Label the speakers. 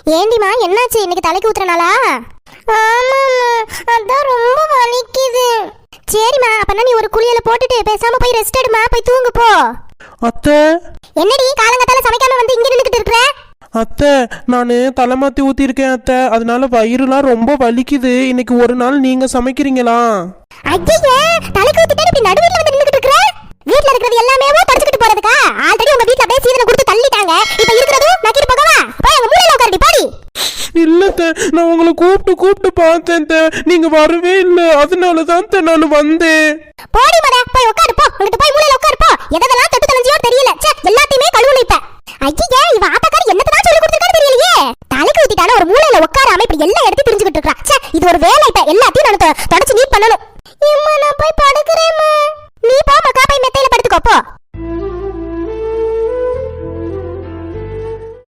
Speaker 1: ஏண்டிமா என்னாச்சு? இன்னைக்கு தலைக்கு ஊத்துறனாலா? ஆமாம்மா, அதான் ரொம்ப வலிக்குது. சரிம்மா, அப்பனா நீ ஒரு குளியல போட்டுட்டு பேசாம போய் ரெஸ்ட் எடுமா, போய் தூங்கு போ.
Speaker 2: அத்தை,
Speaker 1: என்னடி காலங்கத்தால சமைக்காம வந்து இங்க நின்னுக்கிட்டு இருக்கற?
Speaker 2: அத்தை, நானு தலை மாத்தி ஊத்திருக்கேன் அத்தை, அதனால வயிறுலாம் ரொம்ப வலிக்குது. இன்னைக்கு ஒரு நாள் நீங்க சமைக்கிறீங்களா?
Speaker 1: ஐயே, தலைக்கு ஊத்திட்டு இப்படி நடுவுல வந்து நின்னுக்கிட்டு இருக்கற? வீட்ல இருக்கிறது எல்லாமே படிச்சிட்டு போறதுக்கா? ஆல்ரெடி உங்க வீட்ல அப்படியே சீதன கொடுத்து தள்ளிட்டாங்க. இப்ப இருக்கிறது நக்கிட்டு போகவா? போய் அங்க மூலையில உட்காருடி, போடி.
Speaker 2: இல்லத்த, நான் உங்களை கூப்பிட்டு பார்த்தேன், நீங்க வரவே இல்லை. அதனாலதான் நான் வந்தேன்.
Speaker 1: போடி மட, போய் உட்காரு போ. அங்கிட்டு போய் மூலையில உட்காரு போ. எதெல்லாம் தொட்டு தொலைஞ்சியோ தெரியல. ச்சே, எல்லாத்தையுமே கழுவுன இப்ப. ஐயே,